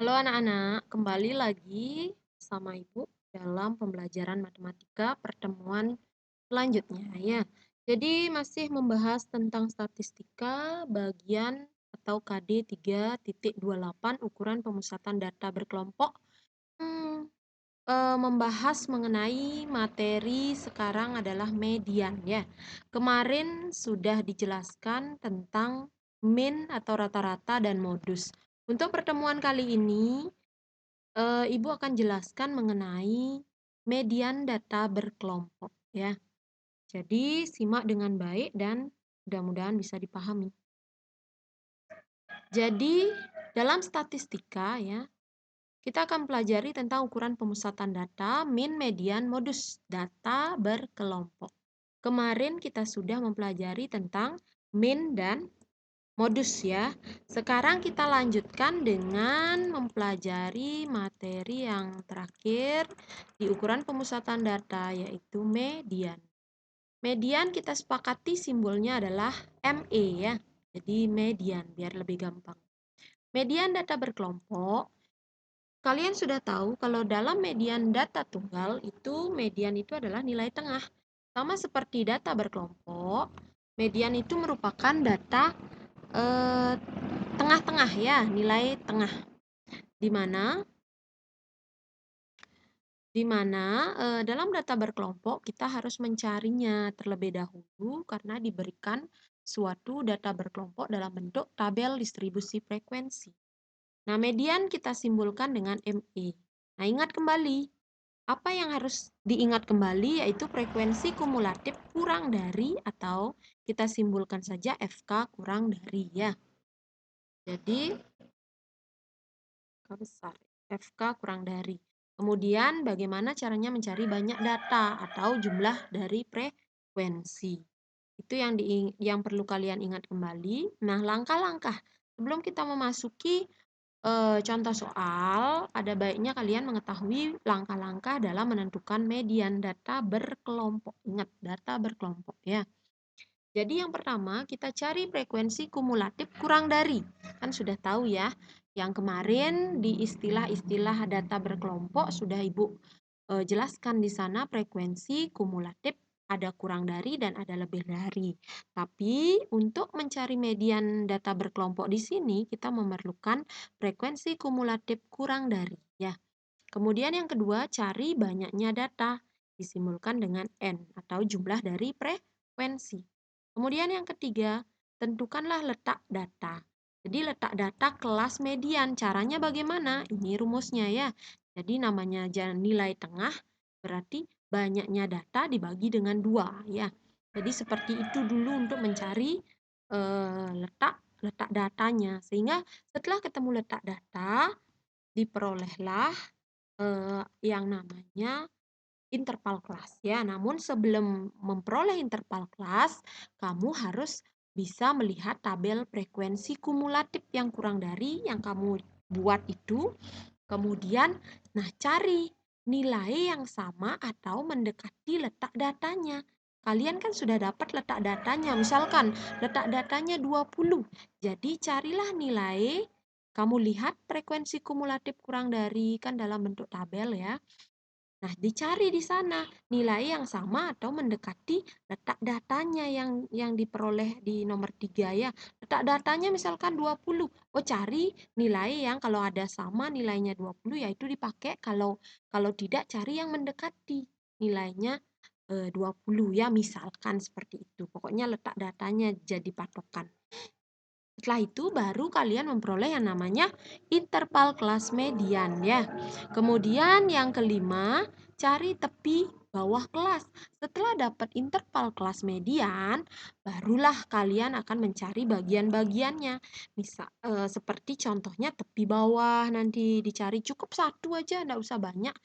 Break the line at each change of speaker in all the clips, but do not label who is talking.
Halo anak-anak, kembali lagi sama Ibu dalam pembelajaran matematika pertemuan selanjutnya ya. Jadi masih membahas tentang statistika bagian atau KD 3.28 ukuran pemusatan data berkelompok. Membahas mengenai materi sekarang adalah median ya. Kemarin sudah dijelaskan tentang min atau rata-rata dan modus. Untuk pertemuan kali ini Ibu akan jelaskan mengenai median data berkelompok ya. Jadi simak dengan baik dan mudah-mudahan bisa dipahami. Jadi dalam statistika ya, kita akan pelajari tentang ukuran pemusatan data, min, median, modus data berkelompok. Kemarin kita sudah mempelajari tentang min dan modus ya. Sekarang kita lanjutkan dengan mempelajari materi yang terakhir di ukuran pemusatan data yaitu median. Median kita sepakati simbolnya adalah ME ya. Jadi median biar lebih gampang. Median data berkelompok. Kalian sudah tahu kalau dalam median data tunggal itu median itu adalah nilai tengah. Sama seperti data berkelompok, median itu merupakan data tengah-tengah ya, nilai tengah. Di mana dalam data berkelompok kita harus mencarinya terlebih dahulu karena diberikan suatu data berkelompok dalam bentuk tabel distribusi frekuensi. Nah, median kita simbolkan dengan ME. Nah, ingat kembali, apa yang harus diingat kembali yaitu frekuensi kumulatif kurang dari atau kita simbolkan saja FK kurang dari ya. Jadi besar. FK kurang dari. Kemudian bagaimana caranya mencari banyak data atau jumlah dari frekuensi. Itu yang perlu kalian ingat kembali. Nah, langkah-langkah sebelum kita memasuki contoh soal, ada baiknya kalian mengetahui langkah-langkah dalam menentukan median data berkelompok. Ingat, data berkelompok ya. Jadi yang pertama kita cari frekuensi kumulatif kurang dari. Kan sudah tahu ya, yang kemarin di istilah-istilah data berkelompok sudah Ibu jelaskan di sana frekuensi kumulatif ada kurang dari dan ada lebih dari. Tapi untuk mencari median data berkelompok di sini kita memerlukan frekuensi kumulatif kurang dari ya. Kemudian yang kedua cari banyaknya data disimbolkan dengan N atau jumlah dari frekuensi. Kemudian yang ketiga, tentukanlah letak data. Jadi letak data kelas median. Caranya bagaimana? Ini rumusnya ya. Jadi namanya nilai tengah berarti banyaknya data dibagi dengan 2 ya. Jadi seperti itu dulu untuk mencari letak datanya. Sehingga setelah ketemu letak data diperolehlah yang namanya interval kelas ya. Namun sebelum memperoleh interval kelas, kamu harus bisa melihat tabel frekuensi kumulatif yang kurang dari yang kamu buat itu. Kemudian, nah cari nilai yang sama atau mendekati letak datanya. Kalian kan sudah dapat letak datanya. Misalkan letak datanya 20. Jadi carilah nilai, kamu lihat frekuensi kumulatif kurang dari kan dalam bentuk tabel ya. Nah, dicari di sana nilai yang sama atau mendekati letak datanya yang diperoleh di nomor 3 ya. Letak datanya misalkan 20. Oh, cari nilai yang kalau ada sama nilainya 20 yaitu dipakai, kalau tidak cari yang mendekati nilainya 20 ya, misalkan seperti itu. Pokoknya letak datanya jadi patokan. Setelah itu baru kalian memperoleh yang namanya interval kelas median ya. Kemudian yang kelima, cari tepi bawah kelas. Setelah dapat interval kelas median, barulah kalian akan mencari bagian-bagiannya. Misal seperti contohnya tepi bawah nanti dicari cukup satu aja, enggak usah banyak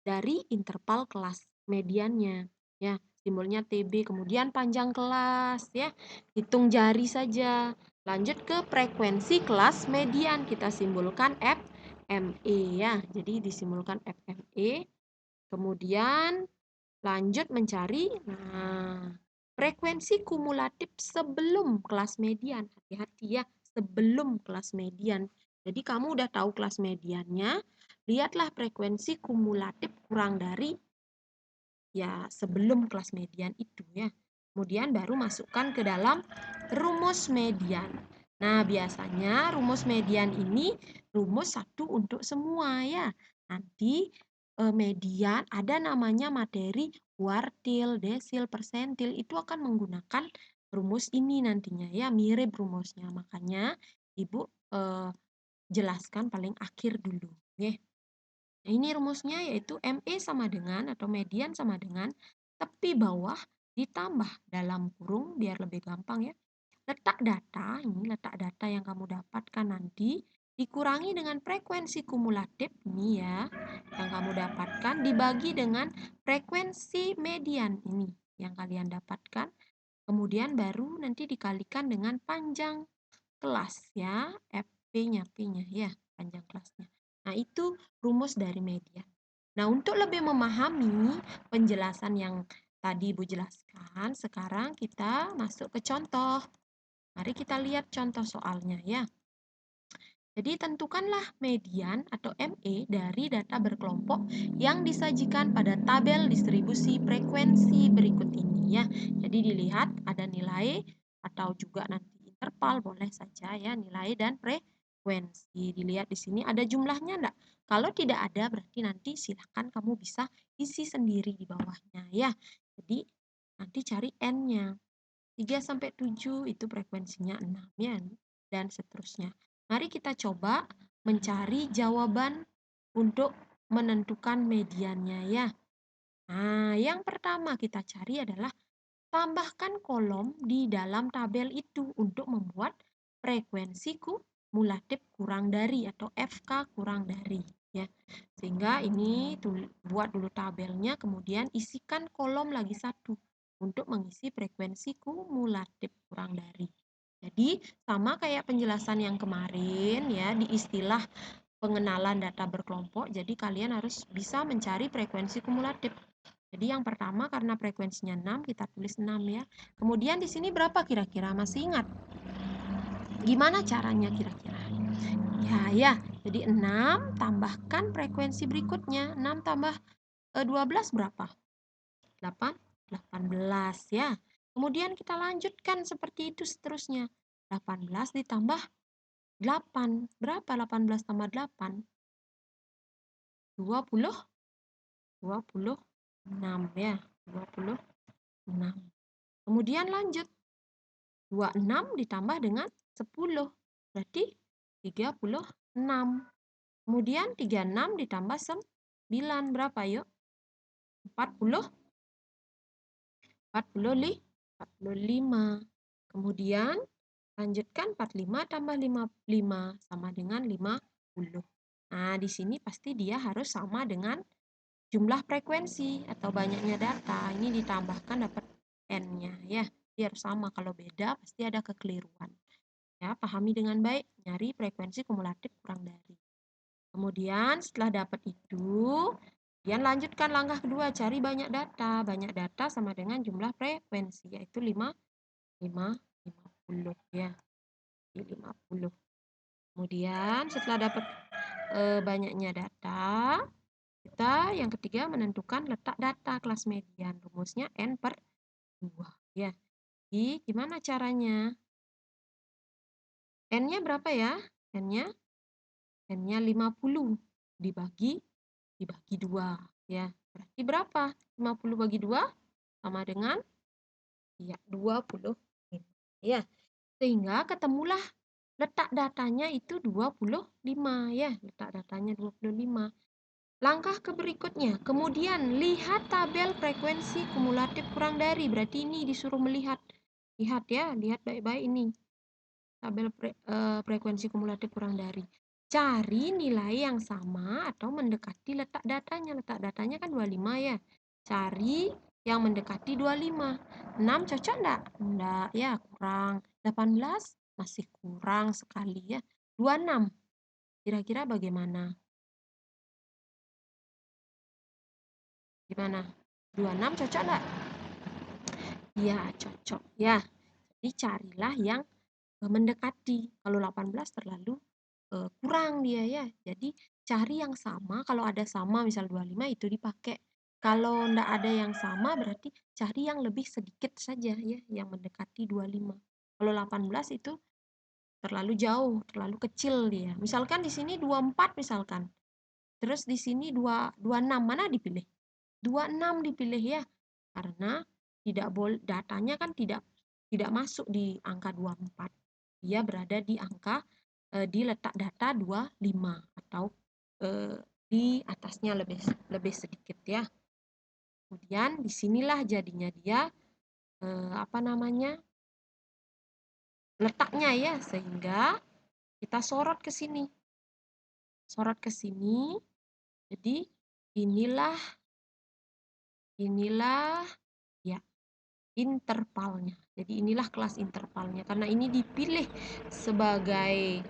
dari interval kelas mediannya ya. Simbolnya TB, kemudian panjang kelas ya. Hitung jari saja. Lanjut ke frekuensi kelas median, kita simbolkan FME ya. Jadi disimbolkan FME. Kemudian lanjut mencari frekuensi kumulatif sebelum kelas median. Hati-hati ya, sebelum kelas median. Jadi kamu udah tahu kelas mediannya, lihatlah frekuensi kumulatif kurang dari ya sebelum kelas median itu ya. Kemudian baru masukkan ke dalam rumus median. Nah, biasanya rumus median ini rumus satu untuk semua ya. Nanti median ada namanya materi kuartil, desil, persentil itu akan menggunakan rumus ini nantinya ya, mirip rumusnya. Makanya Ibu jelaskan paling akhir dulu ya. Nah, ini rumusnya yaitu ME sama dengan atau median sama dengan tepi bawah ditambah dalam kurung biar lebih gampang ya. Letak data, ini letak data yang kamu dapatkan nanti dikurangi dengan frekuensi kumulatif ini ya yang kamu dapatkan dibagi dengan frekuensi median ini yang kalian dapatkan. Kemudian baru nanti dikalikan dengan panjang kelas ya, P-nya ya, panjang kelasnya. Nah, itu rumus dari median. Nah, untuk lebih memahami penjelasan yang tadi Ibu jelaskan, sekarang kita masuk ke contoh. Mari kita lihat contoh soalnya ya. Jadi tentukanlah median atau ME dari data berkelompok yang disajikan pada tabel distribusi frekuensi berikut ini ya. Jadi dilihat ada nilai atau juga nanti interval boleh saja ya nilai dan frekuensi. Dilihat di sini ada jumlahnya enggak? Kalau tidak ada berarti nanti silahkan kamu bisa isi sendiri di bawahnya ya. Jadi nanti cari N-nya. 3 sampai 7 itu frekuensinya 6 ya dan seterusnya. Mari kita coba mencari jawaban untuk menentukan mediannya ya. Nah, yang pertama kita cari adalah tambahkan kolom di dalam tabel itu untuk membuat frekuensi kumulatif kurang dari atau FK kurang dari ya. Sehingga ini buat dulu tabelnya kemudian isikan kolom lagi satu untuk mengisi frekuensi kumulatif kurang dari. Jadi sama kayak penjelasan yang kemarin ya di istilah pengenalan data berkelompok. Jadi kalian harus bisa mencari frekuensi kumulatif. Jadi yang pertama karena frekuensinya 6 kita tulis 6 ya. Kemudian di sini berapa kira-kira? Masih ingat? Gimana caranya kira-kira? Ya. Jadi 6 tambahkan frekuensi berikutnya. 6 tambah 12 berapa? 18 ya. Kemudian kita lanjutkan seperti itu seterusnya. 18 ditambah 8. Berapa 18 tambah 8? 20. 26 ya. 26. Kemudian lanjut. 26 ditambah dengan 10. Berarti 36. Kemudian 36 ditambah 9. Berapa yuk? 40. 45. Kemudian lanjutkan 45 tambah 55 sama dengan 50. Nah, di sini pasti dia harus sama dengan jumlah frekuensi atau banyaknya data. Ini ditambahkan dapat N-nya ya. Dia harus sama, kalau beda pasti ada kekeliruan. Ya, pahami dengan baik, nyari frekuensi kumulatif kurang dari. Kemudian setelah dapat itu, kemudian lanjutkan langkah kedua, cari banyak data. Banyak data sama dengan jumlah frekuensi, yaitu 50 ya. 50. Kemudian setelah dapat banyaknya data, kita yang ketiga menentukan letak data kelas median. Rumusnya N/2 ya. Jadi gimana caranya? N-nya berapa ya? N-nya 50 dibagi 2 ya. Berarti berapa? 50 bagi 2 sama dengan ya 25 ya. Sehingga ketemulah letak datanya itu 25 ya. Letak datanya 25. Langkah ke berikutnya, kemudian lihat tabel frekuensi kumulatif kurang dari. Berarti ini disuruh melihat. Lihat ya, lihat baik-baik ini. Tabel frekuensi kumulatif kurang dari. Cari nilai yang sama atau mendekati letak datanya. Letak datanya kan 25 ya. Cari yang mendekati 25. 6 cocok enggak? Enggak ya, kurang. 18 masih kurang sekali ya. 26. Kira-kira bagaimana? Gimana? 26 cocok enggak? Ya, cocok ya. Jadi carilah yang mendekati. Kalau 18 terlalu kurang. kurang dia ya. Jadi cari yang sama, kalau ada sama misal 25 itu dipakai. Kalau ndak ada yang sama berarti cari yang lebih sedikit saja ya, yang mendekati 25. Kalau 18 itu terlalu jauh, terlalu kecil dia. Misalkan di sini 24 misalkan. Terus di sini 26 mana dipilih? 26 dipilih ya. Karena tidak boleh, datanya kan tidak masuk di angka 24. Dia berada di angka di letak data 25 atau di atasnya lebih lebih sedikit ya. Kemudian disinilah jadinya dia apa namanya? Letaknya ya, sehingga kita sorot ke sini. Sorot ke sini. Jadi inilah ya intervalnya. Jadi inilah kelas intervalnya. Karena ini dipilih sebagai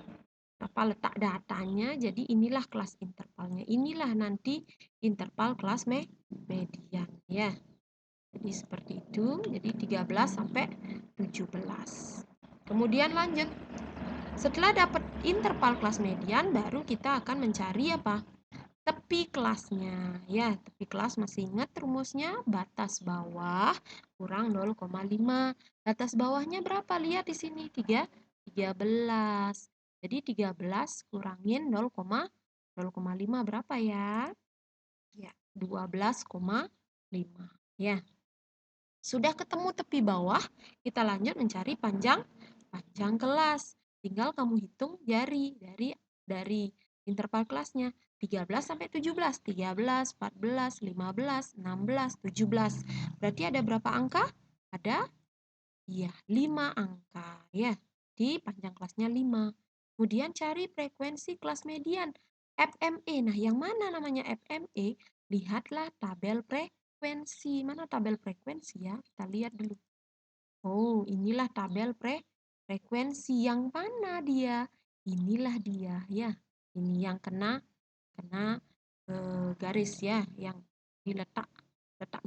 apa letak datanya, jadi inilah kelas intervalnya. Inilah nanti interval kelas median ya. Jadi seperti itu. Jadi 13 sampai 17. Kemudian lanjut. Setelah dapat interval kelas median, baru kita akan mencari apa? Tepi kelasnya. Ya, tepi kelas masih ingat rumusnya? Batas bawah kurang 0,5. Batas bawahnya berapa? Lihat di sini. 13. Jadi 13 kurangin 0,5 berapa ya? Ya, 12,5. Ya. Sudah ketemu tepi bawah, kita lanjut mencari panjang kelas. Tinggal kamu hitung jari dari interval kelasnya. 13 sampai 17. 13, 14, 15, 16, 17. Berarti ada berapa angka? Ada 5 angka ya. Di panjang kelasnya 5. Kemudian cari frekuensi kelas median FME. Nah, yang mana namanya FME? Lihatlah tabel frekuensi. Mana tabel frekuensi ya? Kita lihat dulu. Oh, inilah tabel frekuensi. Yang mana dia? Inilah dia ya. Ini yang kena garis ya, yang diletak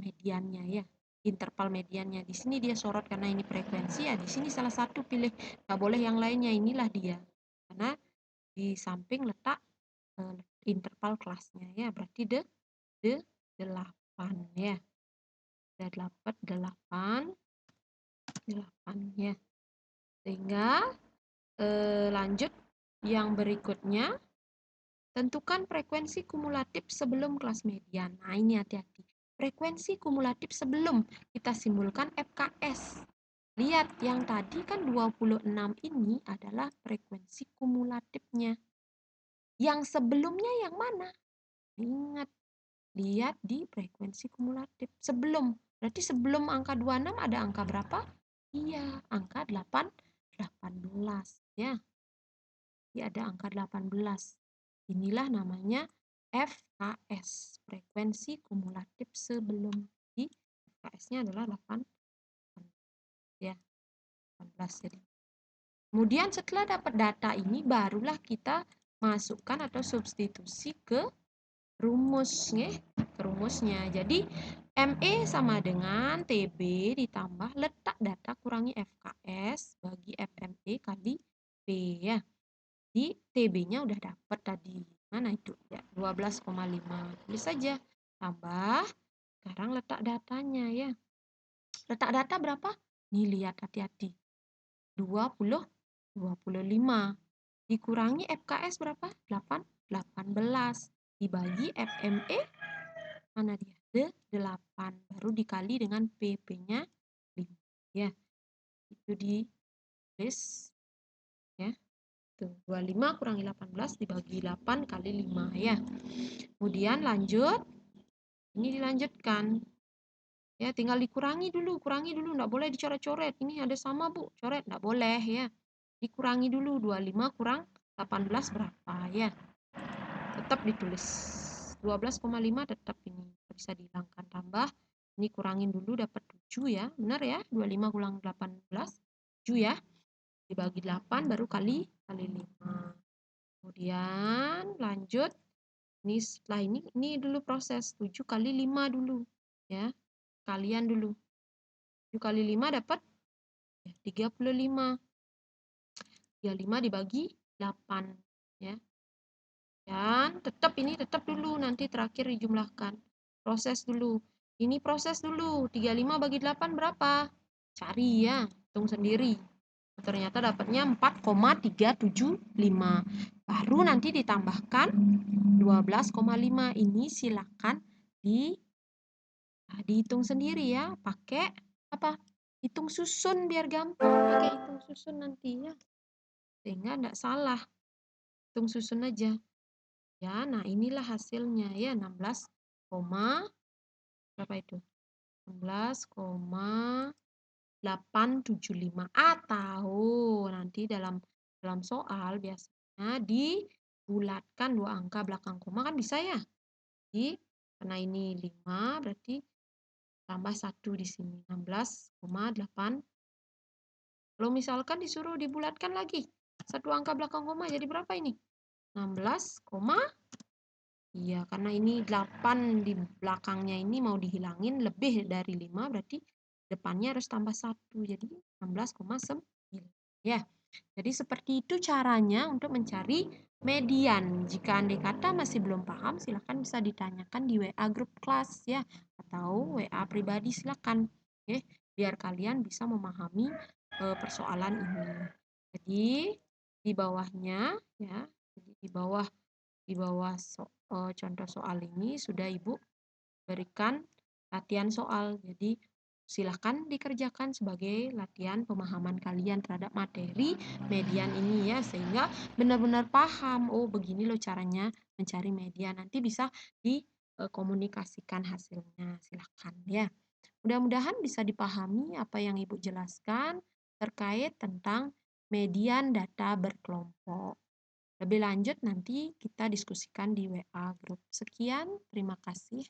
mediannya ya, interval mediannya. Di sini dia sorot karena ini frekuensi ya. Di sini salah satu pilih, nggak boleh yang lainnya. Inilah dia, karena di samping letak interval kelasnya ya. Berarti de 8 ya. Sudah dapat 8 ya. Sehingga lanjut yang berikutnya. Tentukan frekuensi kumulatif sebelum kelas median. Nah, ini hati-hati. Frekuensi kumulatif sebelum kita simbolkan FKS. Lihat, yang tadi kan 26 ini adalah frekuensi kumulatifnya. Yang sebelumnya yang mana? Ingat, lihat di frekuensi kumulatif. Sebelum. Berarti sebelum angka 26 ada angka berapa? Iya, angka 18. Ya. Jadi ada angka 18. Inilah namanya FKS, frekuensi kumulatif sebelum. Jadi FKS-nya adalah 8 ya, 18 jadi. Kemudian setelah dapat data ini barulah kita masukkan atau substitusi ke rumusnya, Jadi ME sama dengan TB ditambah letak data kurangi FKS bagi FME kali P ya. Di TB-nya udah dapat tadi. Mana itu? Ya, 12,5. Tulis saja. Tambah. Sekarang letak datanya ya. Letak data berapa? Nih lihat hati-hati. 25. Dikurangi FKS berapa? 18. Dibagi FME. Mana dia? 8. Baru dikali dengan PP-nya 5. Ya. Itu ditulis. Ya. 25 kurangi 18 dibagi 8 kali 5 ya. Kemudian lanjut. Ini dilanjutkan. Ya, tinggal dikurangi dulu, enggak boleh dicoret-coret. Ini ada sama, Bu. Coret enggak boleh ya. Dikurangi dulu 25 kurang 18 berapa ya. Tetap ditulis. 12,5 tetap ini bisa dihilangkan, tambah ini kurangin dulu dapat 7 ya. Benar ya? 25 kurang 18 7 ya. Dibagi 8 baru kali 5. Kemudian lanjut, ini setelah ini dulu proses 7 kali 5 dulu ya, kalian dulu 7 kali 5 dapat 35. 35 dibagi 8 ya, Dan tetap dulu nanti terakhir dijumlahkan. Proses dulu. Ini proses dulu. 35 bagi 8 berapa? Cari ya, hitung sendiri. Ternyata dapatnya 4,375. Baru nanti ditambahkan 12,5. Ini silakan dihitung sendiri ya. Pakai apa? Hitung susun biar gampang. Pakai hitung susun nanti ya. Sehingga enggak salah. Hitung susun aja. Ya, nah inilah hasilnya ya 16, berapa itu? 16,875 atau nanti dalam soal biasanya dibulatkan dua angka belakang koma kan bisa ya. Jadi karena ini 5 berarti tambah 1 di sini 16,8. Kalau misalkan disuruh dibulatkan lagi satu angka belakang koma jadi berapa ini? 16, iya, karena ini 8 di belakangnya ini mau dihilangin lebih dari 5 berarti depannya harus tambah 1. Jadi 16,9. Ya. Jadi seperti itu caranya untuk mencari median. Jika andai kata masih belum paham, silakan bisa ditanyakan di WA grup kelas ya atau WA pribadi silakan. Oke, biar kalian bisa memahami persoalan ini. Jadi di bawahnya ya, di bawah contoh soal ini sudah Ibu berikan latihan soal. Jadi silahkan dikerjakan sebagai latihan pemahaman kalian terhadap materi median ini ya, sehingga benar-benar paham, oh begini loh caranya mencari median. Nanti bisa dikomunikasikan hasilnya. Silahkan ya. Mudah-mudahan bisa dipahami apa yang Ibu jelaskan terkait tentang median data berkelompok. Lebih lanjut nanti kita diskusikan di WA grup. Sekian, terima kasih.